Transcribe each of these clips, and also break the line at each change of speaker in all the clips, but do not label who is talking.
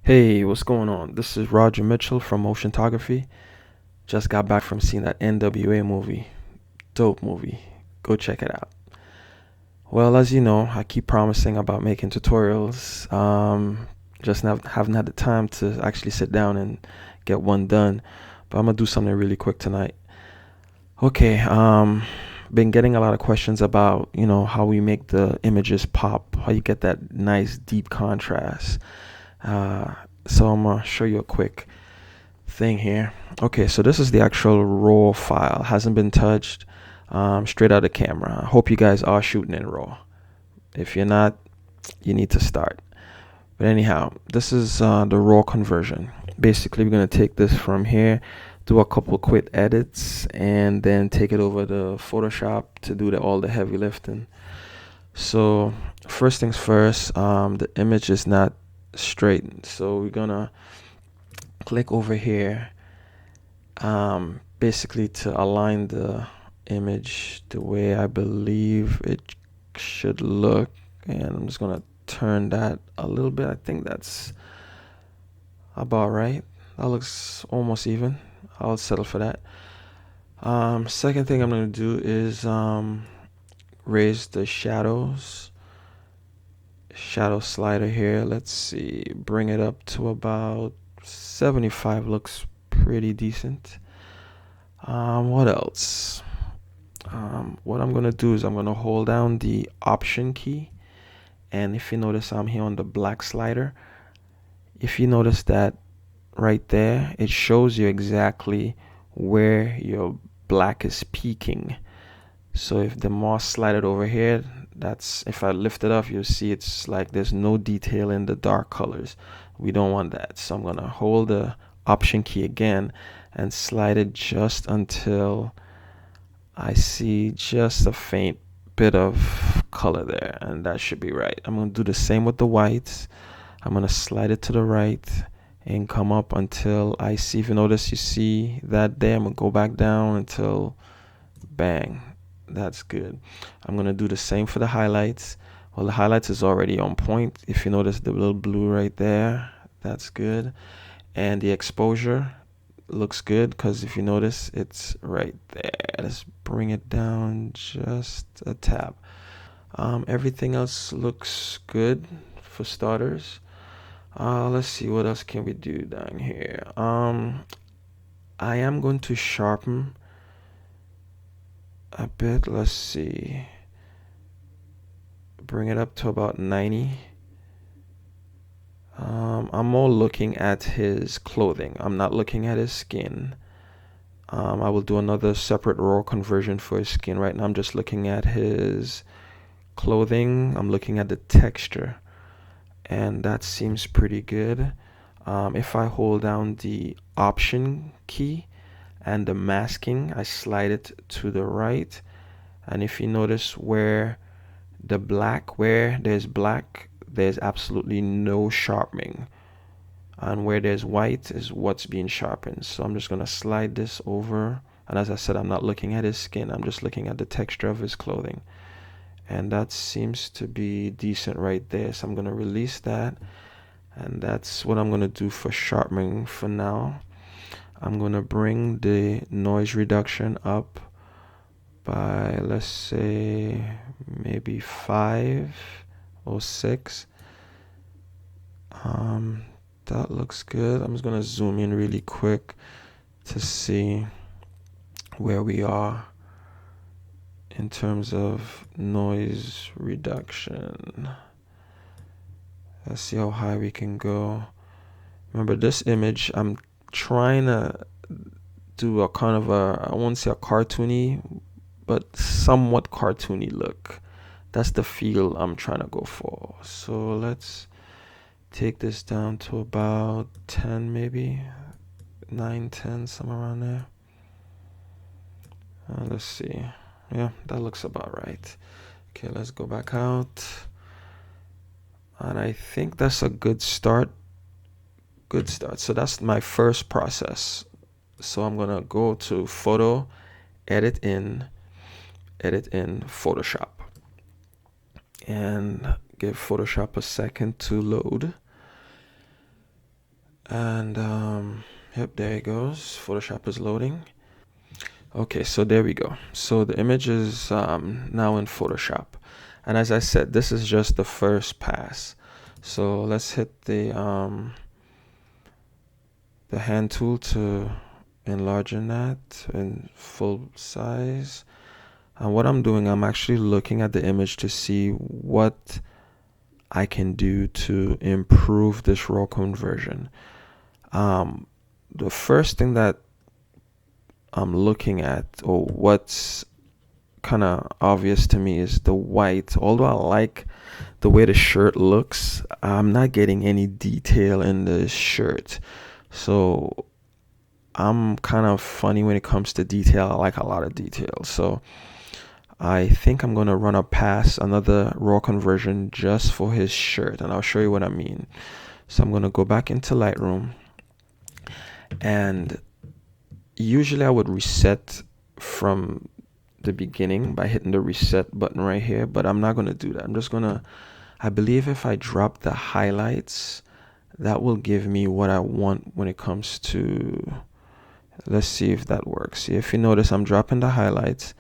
Hey, what's going on? This is Roger Mitchell from Oceanography. Just got back from seeing that NWA movie. Dope movie. Go check it out. Well, as you know, I keep promising about making tutorials. Just haven't had the time to actually sit down and get one done. But I'm gonna do something really quick tonight. Okay, been getting a lot of questions about, how we make the images pop, how you get that nice deep contrast. Uh, so I'm gonna show you a quick thing here. Okay, so this is the actual raw file. Hasn't been touched. Straight out of camera. I hope you guys are shooting in raw. If you're not, you need to start. But anyhow, this is the raw conversion. Basically, we're gonna take this from here, do a couple quick edits, and then take it over to Photoshop to do all the heavy lifting. So first things first, the image is not straight, so we're gonna click over here, basically to align the image the way I believe it should look. And I'm just gonna turn that a little bit. I think that's about right. That looks almost even. I'll settle for that. Second thing I'm gonna do is raise the shadow slider here. Let's see, bring it up to about 75. Looks pretty decent. What else? What I'm gonna do is I'm gonna hold down the Option key, and if you notice, I'm here on the black slider. If you notice that right there, it shows you exactly where your black is peaking. So if the mouse slided over here, that's, if I lift it up, you'll see it's like there's no detail in the dark colors. We don't want that. So I'm gonna hold the Option key again and slide it just until I see just a faint bit of color there, and that should be right. I'm gonna do the same with the whites. I'm gonna slide it to the right and come up until I see, if you notice, you see that there. I'm gonna go back down until bang, that's good. I'm gonna do the same for the highlights. Well, the highlights is already on point. If you notice the little blue right there, that's good. And the exposure looks good because if you notice, it's right there. Let's bring it down just a tab. Everything else looks good for starters. Let's see, what else can we do down here. I am going to sharpen a bit. Let's see, bring it up to about 90. I'm more looking at his clothing. I'm not looking at his skin. I will do another separate raw conversion for his skin. Right now I'm just looking at his clothing. I'm looking at the texture, and that seems pretty good. If I hold down the Option key and the masking, I slide it to the right, and if you notice where there's black, there's absolutely no sharpening, and where there's white is what's being sharpened. So I'm just going to slide this over, and as I said, I'm not looking at his skin, I'm just looking at the texture of his clothing, and that seems to be decent right there. So I'm going to release that, and that's what I'm going to do for sharpening for now. I'm going to bring the noise reduction up by, let's say, maybe 5 or 6. That looks good. I'm just going to zoom in really quick to see where we are in terms of noise reduction. Let's see how high we can go. Remember, this image, I'm trying to do a kind of I won't say a cartoony, but somewhat cartoony look. That's the feel I'm trying to go for. So let's take this down to about 10, maybe 9, 10, somewhere around there. Let's see. Yeah, that looks about right. Okay, let's go back out. And I think that's a good start. Good start. So that's my first process. So I'm gonna go to Photo, edit in Photoshop, and give Photoshop a second to load. And yep, there it goes. Photoshop is loading. Okay, so there we go. So the image is now in Photoshop. And as I said, this is just the first pass. So let's hit the hand tool to enlarge that in full size. And what I'm doing, I'm actually looking at the image to see what I can do to improve this raw conversion. The first thing that I'm looking at, or what's kind of obvious to me, is the white. Although I like the way the shirt looks, I'm not getting any detail in the shirt. So I'm kind of funny when it comes to detail. I like a lot of detail. So I think I'm going to run a pass, another raw conversion just for his shirt, and I'll show you what I mean. So I'm going to go back into Lightroom, and usually I would reset from the beginning by hitting the reset button right here, but I'm not going to do that. I'm just going to, I believe if I drop the highlights, that will give me what I want when it comes to, let's see if that works. See, if you notice, I'm dropping the highlights,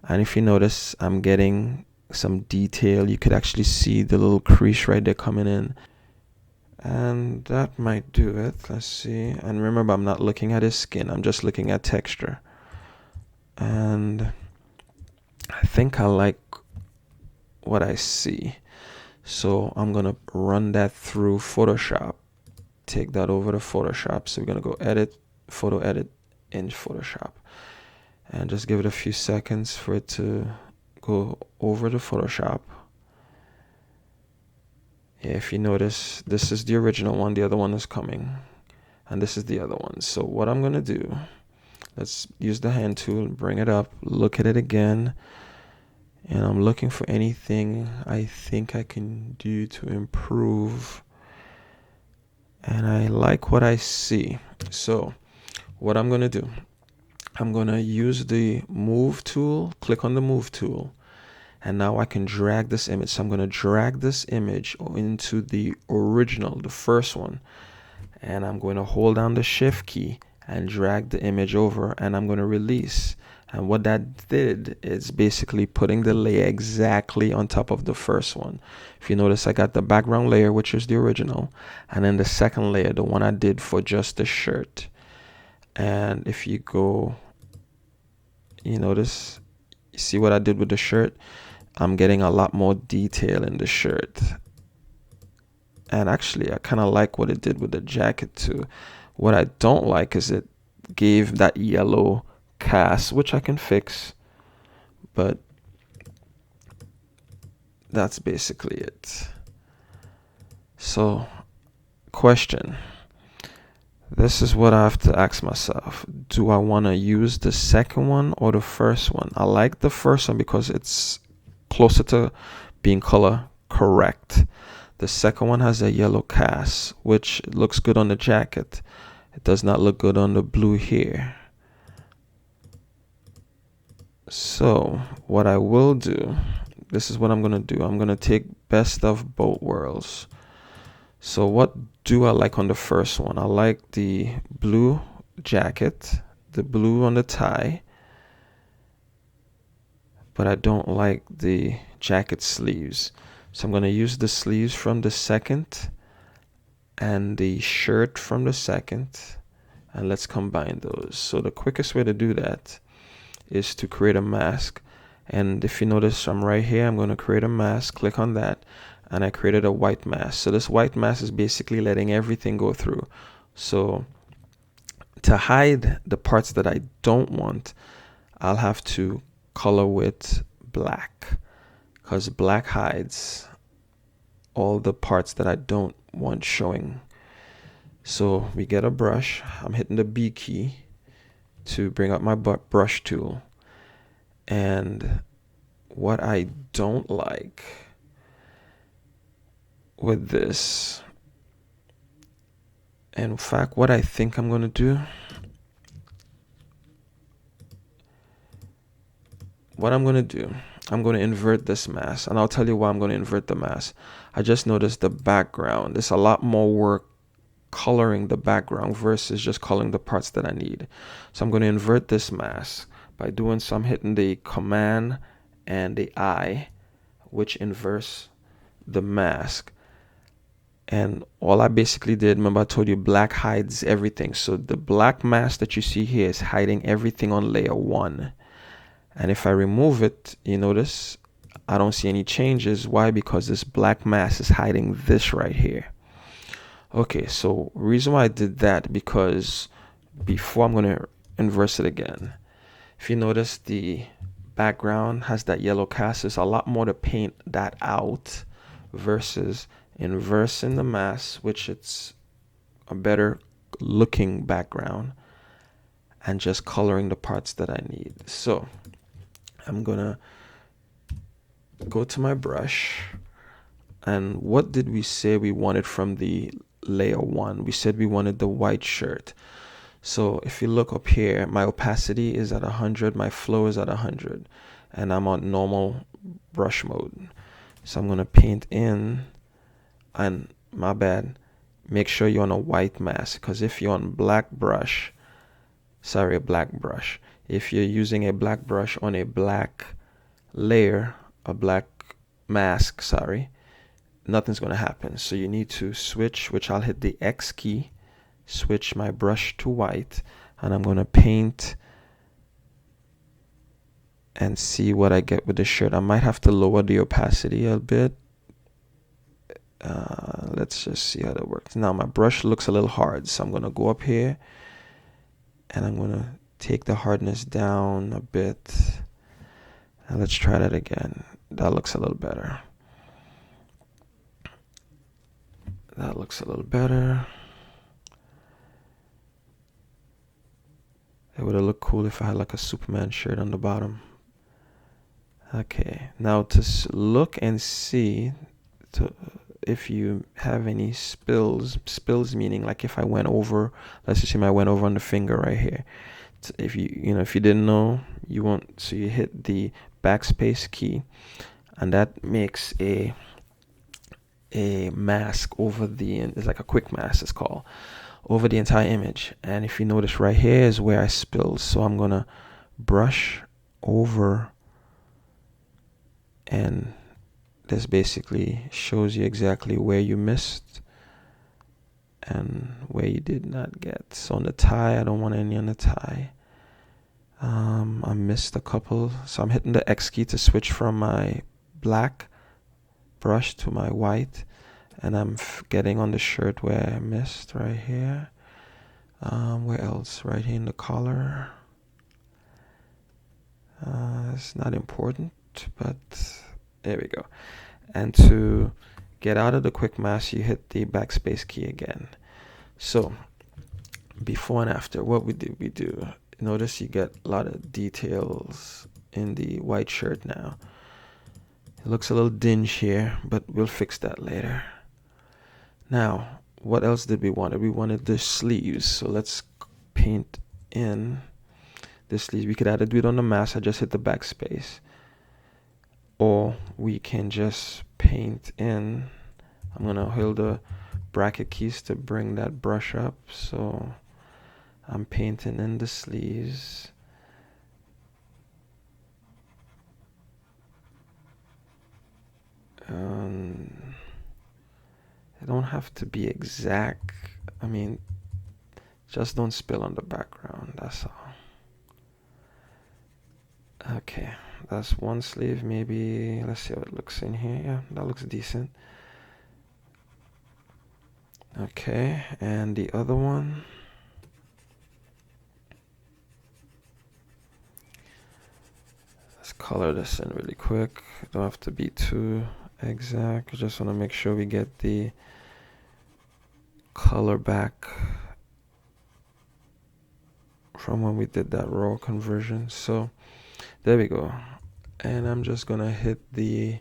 and if you notice, I'm getting some detail. You could actually see the little crease right there coming in, and that might do it. Let's see. And remember, I'm not looking at his skin, I'm just looking at texture. And I think I like what I see. So I'm going to run that through Photoshop. Take that over to Photoshop. So we're going to go edit, photo edit in Photoshop. And just give it a few seconds for it to go over to Photoshop. Yeah, if you notice, this is the original one. The other one is coming. And this is the other one. So what I'm going to do, let's use the hand tool, bring it up, look at it again. And I'm looking for anything I think I can do to improve. And I like what I see. So what I'm going to do, I'm going to use the move tool, click on the move tool. And now I can drag this image. So I'm going to drag this image into the original, the first one. And I'm going to hold down the shift key and drag the image over, and I'm going to release. And what that did is basically putting the layer exactly on top of the first one. If you notice, I got the background layer, which is the original, and then the second layer, the one I did for just the shirt. And if you go, you notice, you see what I did with the shirt? I'm getting a lot more detail in the shirt. And actually, I kind of like what it did with the jacket too. What I don't like is it gave that yellow cast, which I can fix, but that's basically it. So, question. This is what I have to ask myself. Do I want to use the second one or the first one? I like the first one because it's closer to being color correct. The second one has a yellow cast, which looks good on the jacket. It does not look good on the blue here. So what I will do, this is what I'm going to do. I'm going to take best of both worlds. So what do I like on the first one? I like the blue jacket, the blue on the tie, but I don't like the jacket sleeves. So I'm going to use the sleeves from the second and the shirt from the second, and let's combine those. So the quickest way to do that is to create a mask. And if you notice, I'm right here, I'm going to create a mask, click on that, and I created a white mask. So this white mask is basically letting everything go through. So to hide the parts that I don't want, I'll have to color with black, because black hides all the parts that I don't want showing. So we get a brush. I'm hitting the B key to bring up my brush tool. And what I don't like with this, in fact, what I think I'm going to do, I'm going to invert this mask, and I'll tell you why I'm going to invert the mask. I just noticed the background. There's a lot more work coloring the background versus just coloring the parts that I need. So I'm going to invert this mask by doing so. I'm hitting the Command and the I, which inverts the mask. And all I basically did, remember I told you black hides everything. So the black mask that you see here is hiding everything on layer 1. And if I remove it, you notice I don't see any changes. Why? Because this black mask is hiding this right here. Okay, so reason why I did that, because before I'm going to inverse it again. If you notice, the background has that yellow cast. There's a lot more to paint that out versus inversing the mask, which it's a better looking background, and just coloring the parts that I need. So I'm gonna go to my brush, and what did we say we wanted from the layer 1? We said we wanted the white shirt. So if you look up here, my opacity is at 100, my flow is at 100, and I'm on normal brush mode. So I'm gonna paint in, and my bad, make sure you're on a white mask, because if you're on black brush, a black brush, if you're using a black brush on a black layer, a black mask, nothing's gonna happen. So you need to switch, which I'll hit the X key, switch my brush to white, and I'm gonna paint and see what I get with the shirt. I might have to lower the opacity a bit. Let's just see how that works. Now my brush looks a little hard, so I'm gonna go up here and I'm gonna take the hardness down a bit. And let's try that again. That looks a little better. That looks a little better. It would have looked cool if I had like a Superman shirt on the bottom. Okay, now to look and see if you have any spills meaning like if I went over, let's just say I went over on the finger right here. If if you didn't know, you won't. So you hit the backspace key, and that makes a mask over it's like a quick mask, it's called, over the entire image. And if you notice right here is where I spilled, so I'm gonna brush over, and this basically shows you exactly where you missed and where you did not get. So on the tie, I don't want any on the tie. I missed a couple, so I'm hitting the X key to switch from my black brush to my white, and I'm getting on the shirt where I missed right here. Where else? Right here in the collar. It's not important, but there we go. And to get out of the quick mask, you hit the backspace key again. So before and after, what we do, notice you get a lot of details in the white shirt now. It looks a little dingy here, but we'll fix that later. Now, what else did we want? We wanted the sleeves, so let's paint in the sleeves. We could either do it on the mask, I just hit the backspace, or we can just paint in. I'm gonna hold the bracket keys to bring that brush up, so I'm painting in the sleeves. It don't have to be exact. I mean, just don't spill on the background, that's all. Okay, that's one sleeve. Maybe let's see how it looks in here. Yeah, that looks decent. Okay, and the other one. Let's color this in really quick. Don't have to be too exact. I just want to make sure we get the color back from when we did that raw conversion. So there we go. And I'm just gonna hit the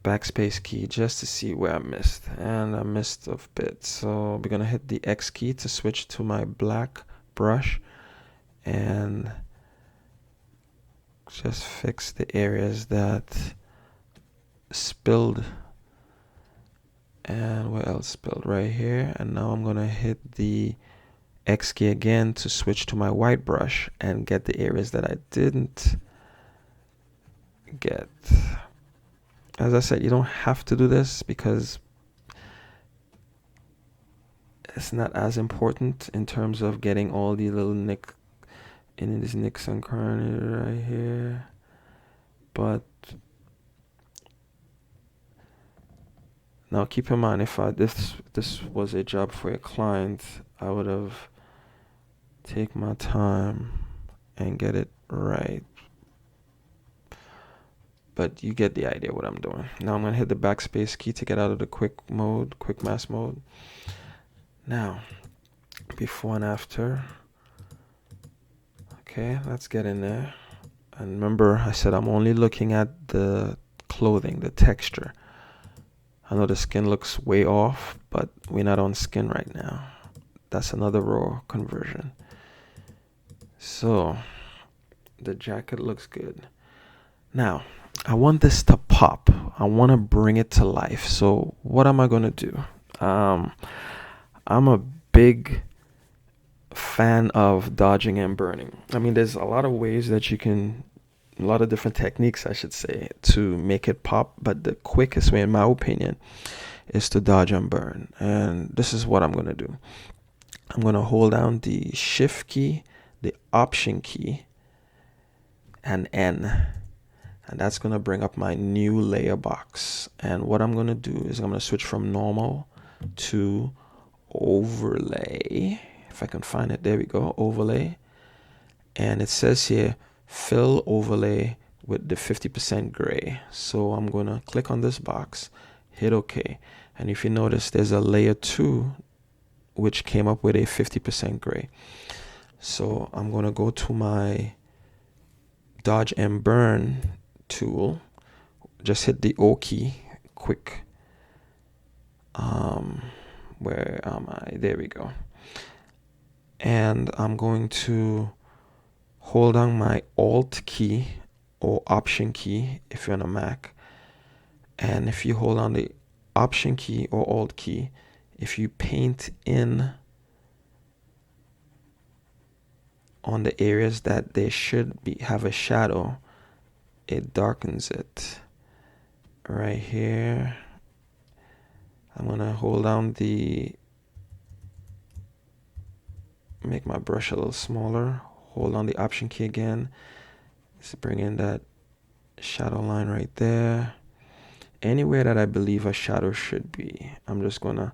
backspace key just to see where I missed, and I missed a bit. So we're gonna hit the X key to switch to my black brush and just fix the areas that spilled And where else? Build right here. And now I'm going to hit the X key again to switch to my white brush and get the areas that I didn't get. As I said, you don't have to do this because it's not as important in terms of getting all the little in this nicks and crannies right here. But now keep in mind, if this was a job for a client, I would have take my time and get it right. But you get the idea what I'm doing. Now I'm gonna hit the backspace key to get out of the quick mask mode. Now, before and after. Okay, let's get in there. And remember, I said I'm only looking at the clothing, the texture. I know the skin looks way off, but we're not on skin right now. That's another raw conversion. So, the jacket looks good. Now, I want this to pop. I want to bring it to life. So, what am I going to do? I'm a big fan of dodging and burning. I mean, there's a lot of ways that you can, a lot of different techniques, I should say, to make it pop. But the quickest way, in my opinion, is to dodge and burn. And this is what I'm going to do. I'm going to hold down the Shift key, the Option key, and N. And that's going to bring up my new layer box. And what I'm going to do is I'm going to switch from normal to overlay. If I can find it, there we go, overlay. And it says here, fill overlay with the 50% gray. So I'm going to click on this box, hit OK. And if you notice, there's a layer 2, which came up with a 50% gray. So I'm going to go to my dodge and burn tool, just hit the O key quick. Where am I? There we go. And I'm going to hold down my Alt key or Option key if you're on a Mac. And if you hold on the Option key or Alt key, if you paint in on the areas that they should have a shadow, it darkens it. Right here, I'm gonna hold down make my brush a little smaller, hold on the Option key again, just bring in that shadow line right there. Anywhere that I believe a shadow should be, I'm just gonna,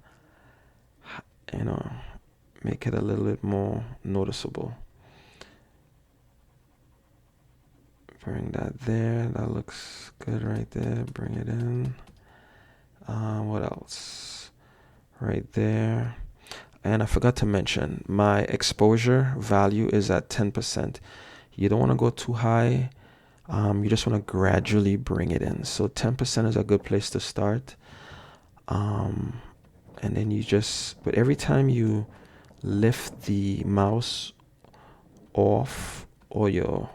make it a little bit more noticeable. Bring that there. That looks good right there. Bring it in. What else? Right there. And I forgot to mention, my exposure value is at 10%. You don't want to go too high. You just want to gradually bring it in. So 10% is a good place to start. And then but every time you lift the mouse off or you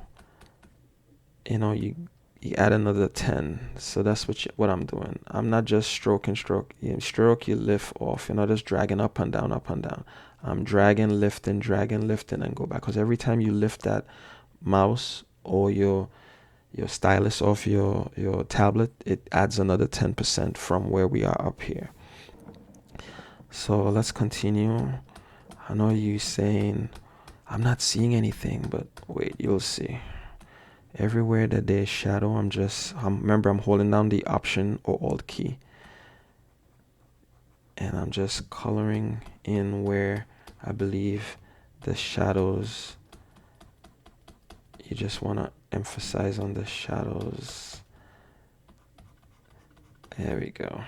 add another 10. So that's what I'm doing. I'm not just stroke. You lift off. You're not just dragging up and down, up and down. I'm dragging, lifting, and go back. Because every time you lift that mouse or your stylus off your tablet, it adds another 10% from where we are up here. So let's continue. I know you saying, I'm not seeing anything, but wait, you'll see. Everywhere that there's shadow, remember I'm holding down the Option or Alt key. And I'm just coloring in where I believe the shadows, you just want to emphasize on the shadows. There we go.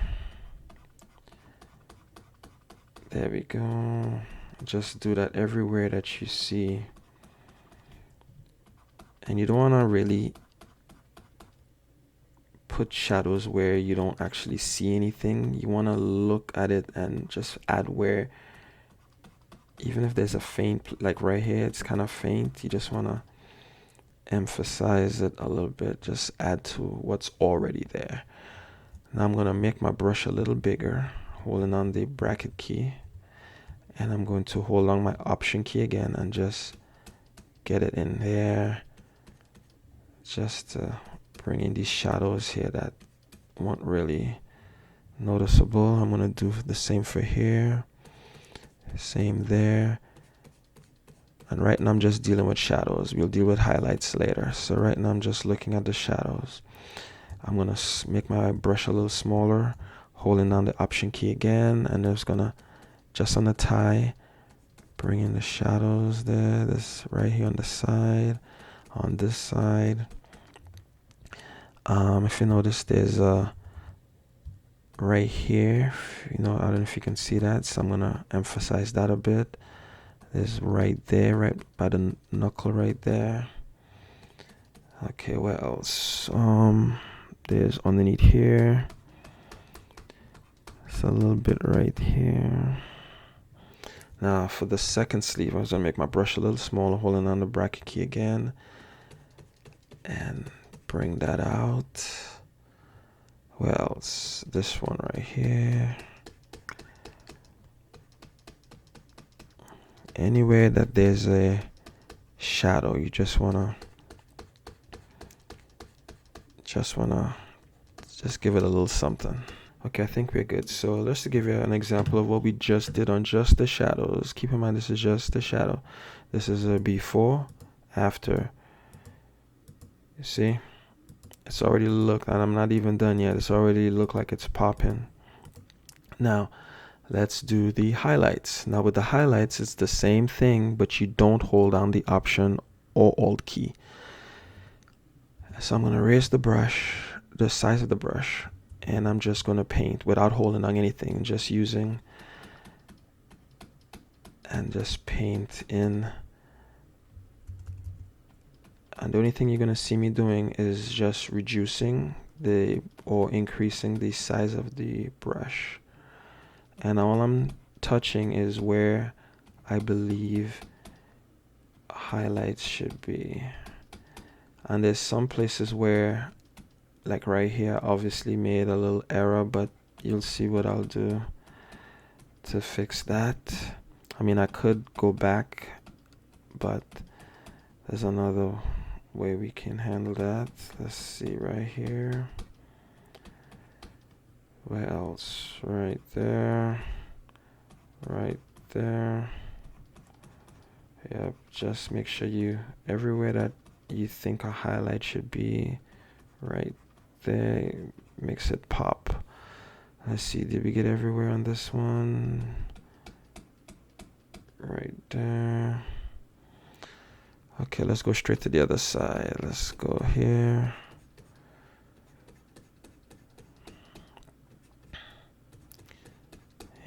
There we go. Just do that everywhere that you see. And you don't want to really put shadows where you don't actually see anything. You want to look at it and just add where, even if there's a faint, like right here, it's kind of faint. You just want to emphasize it a little bit. Just add to what's already there. Now I'm going to make my brush a little bigger. holding on the bracket key, and I'm going to hold on my option key again and just get it in there, just to bring in these shadows here that weren't really noticeable. I'm going to do the same for here, same there. And right now I'm just dealing with shadows. We'll deal with highlights later. So right now I'm just looking at the shadows. I'm going to make my brush a little smaller, holding down the option key again, and just going to, just on the tie, bring in the shadows there. This right here on the side, on this side. If you notice, there's a right here, I don't know if you can see that, so I'm going to emphasize that a bit. There's right there, right by the knuckle right there. Okay, what else? There's underneath here. It's a little bit right here. Now for the second sleeve, I was gonna make my brush a little smaller, holding on the bracket key again, and bring that out. What else? This one right here. Anywhere that there's a shadow, you just wanna give it a little something. Okay, I think we're good. So let's give you an example of what we just did on just the shadows. Keep in mind, this is just the shadow. This is a before, after. You see, it's already looked, and I'm not even done yet. It's already looked like it's popping. Now let's do the highlights. Now with the highlights, it's the same thing, but you don't hold down the option or alt key. So I'm going to raise the brush, the size of the brush, and I'm just going to paint without holding on anything, just using, and just paint in. And the only thing you're going to see me doing is just reducing or increasing the size of the brush. And all I'm touching is where I believe highlights should be. And there's some places where, like right here, obviously made a little error, but you'll see what I'll do to fix that. I mean, I could go back, but there's another way we can handle that. Let's see right here. Where else? Right there. Right there. Yep, just make sure everywhere that you think a highlight should be, right there, makes it pop. Let's see, did we get everywhere on this one? Right there. Okay, let's go straight to the other side. Let's go here.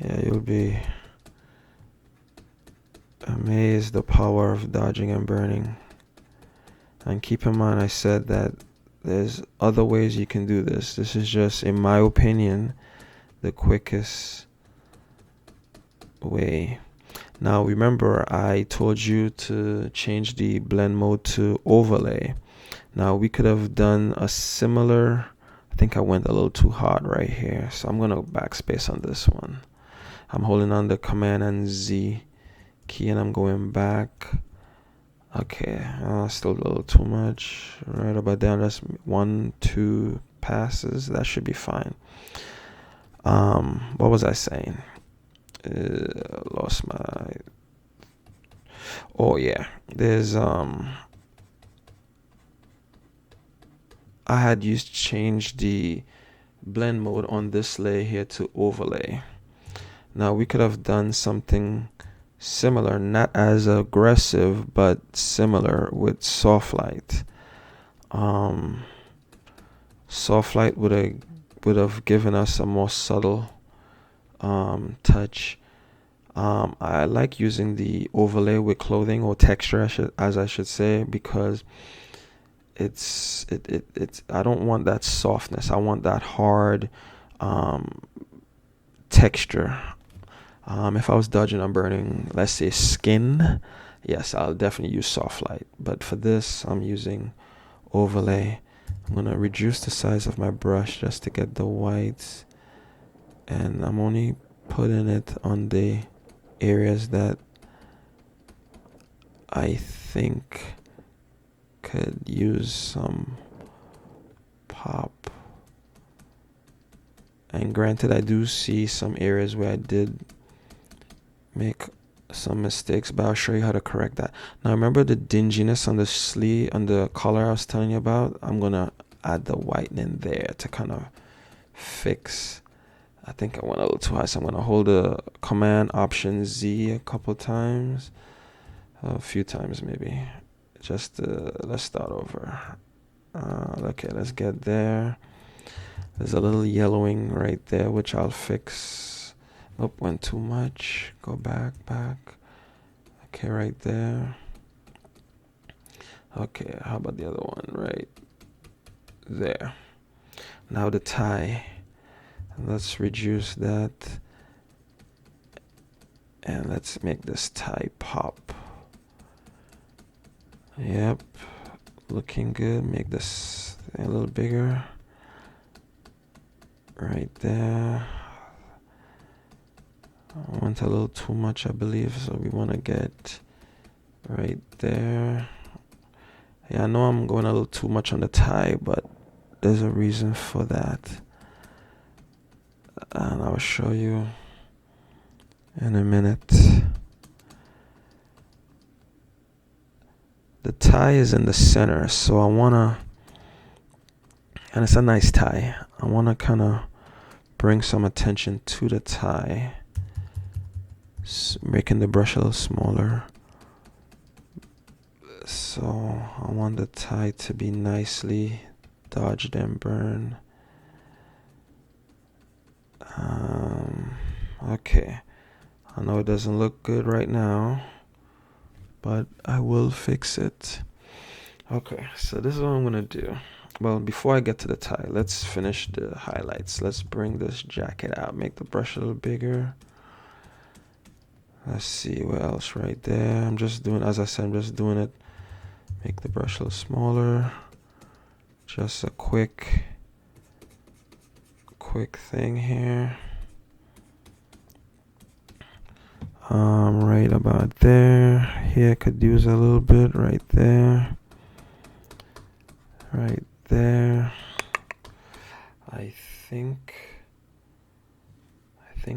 Yeah, you'll be amazed the power of dodging and burning. And keep in mind, I said that there's other ways you can do this. This is just, in my opinion, the quickest way. Now remember, I told you to change the blend mode to overlay. Now we could have done a similar, I think I went a little too hard right here, so I'm going to backspace on this one. I'm holding on the Command and Z key and I'm going back. Okay, still a little too much. Right about there, that's 1-2 passes. That should be fine. What was I saying? Lost my. Oh yeah, there's I had changed the blend mode on this layer here to overlay. Now we could have done something similar, not as aggressive, but similar with soft light. Soft light would have given us a more subtle touch. I like using the overlay with clothing or texture, as I should say, because it's I don't want that softness. I want that hard texture. If I was dodging and burning, let's say skin, yes, I'll definitely use soft light. But for this, I'm using overlay. I'm gonna reduce the size of my brush just to get the whites and I'm only putting it on the areas that I think could use some pop. And granted, I do see some areas where I did make some mistakes, but I'll show you how to correct that. Now remember the dinginess on the sleeve, on the collar I was telling you about? I'm gonna add the whitening there to kind of fix. I think I went a little too high, so I'm gonna hold the Command Option Z a couple times, a few times maybe. Just let's start over. Okay, let's get there. There's a little yellowing right there, which I'll fix. Nope, went too much. Go back. Okay, right there. Okay, how about the other one? Right there. Now the tie. Let's reduce that. And let's make this tie pop. Yep, looking good. Make this a little bigger. Right there. I went a little too much, I believe, so we want to get right there. Yeah, I know I'm going a little too much on the tie, but there's a reason for that, and I'll show you in a minute. The tie is in the center, so I want to, and it's a nice tie, I want to kind of bring some attention to the tie, making the brush a little smaller. So I want the tie to be nicely dodged and burned. Okay, I know it doesn't look good right now, but I will fix it. Okay, so this is what I'm gonna do. Well, before I get to the tie, let's finish the highlights. Let's bring this jacket out, make the brush a little bigger. Let's see what else right there. I'm just doing, as I said, I'm just doing it. Make the brush a little smaller. Just a quick thing here. Right about there. Here could use a little bit right there. Right there. I think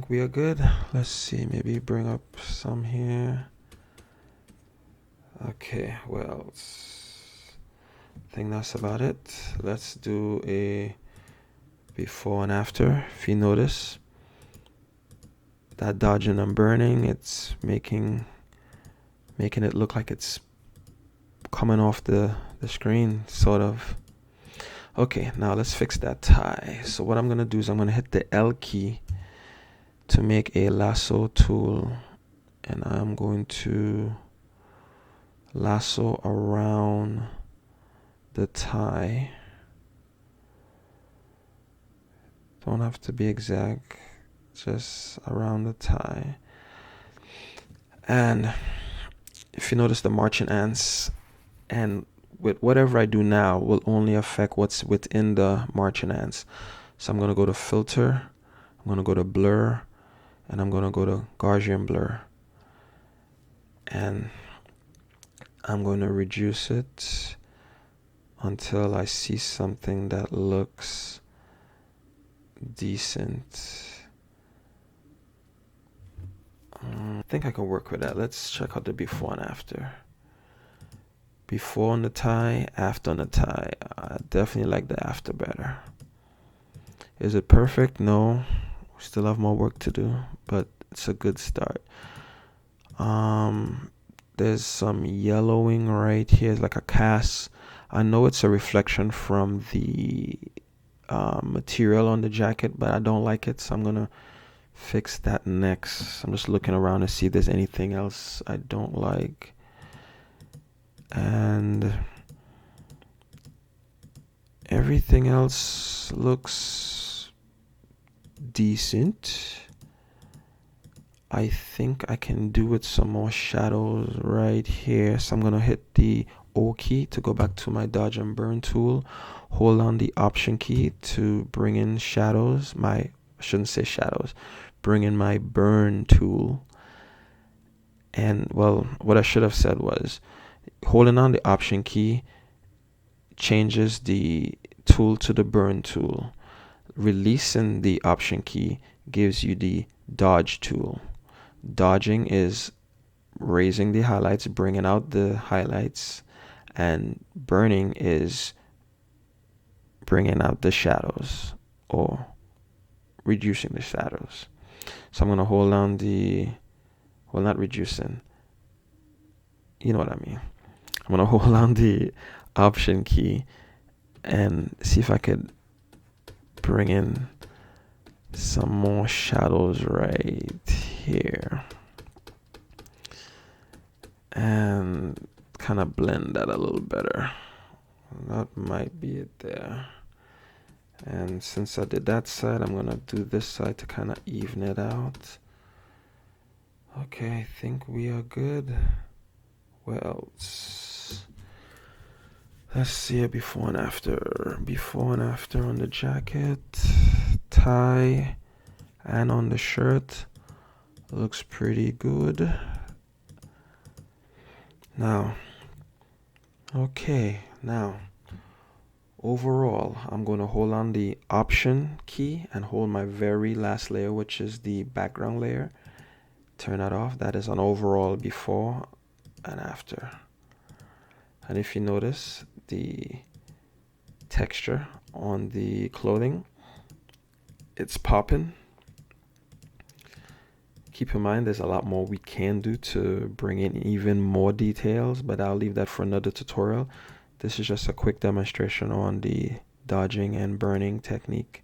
we are good. Let's see, maybe bring up some here. Okay, well, I think that's about it. Let's do a before and after. If you notice that dodging and burning, it's making it look like it's coming off the screen, sort of. Okay, now let's fix that tie. So what I'm gonna do is I'm gonna hit the L key to make a lasso tool, and I'm going to lasso around the tie. Don't have to be exact, just around the tie. And if you notice the marching ants, and with whatever I do now will only affect what's within the marching ants. So I'm going to go to filter, I'm going to go to blur, and I'm going to go to Gaussian blur. And I'm going to reduce it until I see something that looks decent. I think I can work with that. Let's check out the before and after. Before on the tie, after on the tie. I definitely like the after better. Is it perfect? No. We still have more work to do, but it's a good start. There's some yellowing right here. It's like a cast. I know it's a reflection from the material on the jacket, but I don't like it, so I'm gonna fix that next. I'm just looking around to see if there's anything else I don't like. And everything else looks decent. I think I can do with some more shadows right here. So I'm gonna hit the O key to go back to my dodge and burn tool. Hold on the option key to bring in shadows, my shouldn't say shadows, bring in my burn tool. And well, what I should have said was holding on the option key changes the tool to the burn tool. Releasing the option key gives you the dodge tool. Dodging is raising the highlights, bringing out the highlights, and burning is bringing out the shadows or reducing the shadows. So I'm going to hold down not reducing, you know what I mean. I'm going to hold down the option key and see if I could bring in some more shadows right here and kind of blend that a little better. That might be it there. And since I did that side, I'm gonna do this side to kind of even it out. Okay, I think we are good. Well, let's see it before and after. Before and after on the jacket, tie, and on the shirt. Looks pretty good. Now, overall, I'm going to hold on the option key and hold my very last layer, which is the background layer. Turn that off. That is an overall before and after. And if you notice, the texture on the clothing, it's popping. Keep in mind, there's a lot more we can do to bring in even more details, but I'll leave that for another tutorial. This is just a quick demonstration on the dodging and burning technique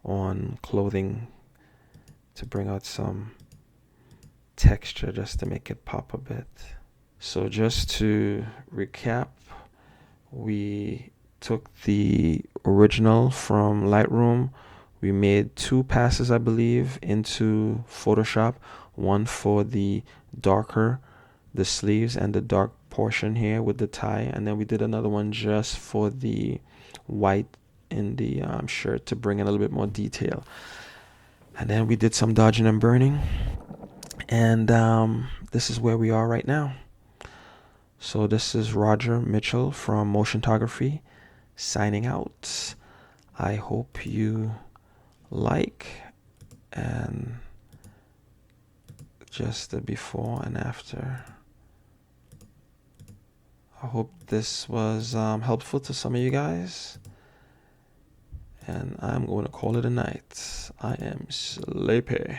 on clothing to bring out some texture just to make it pop a bit. So just to recap, we took the original from Lightroom. We made 2 passes, I believe, into Photoshop. One for the sleeves and the dark portion here with the tie. And then we did another one just for the white in the shirt to bring in a little bit more detail. And then we did some dodging and burning. And this is where we are right now. So this is Roger Mitchell from Motiontography signing out. I hope you like and just the before and after. I hope this was helpful to some of you guys, and I'm going to call it a night. I am sleepy.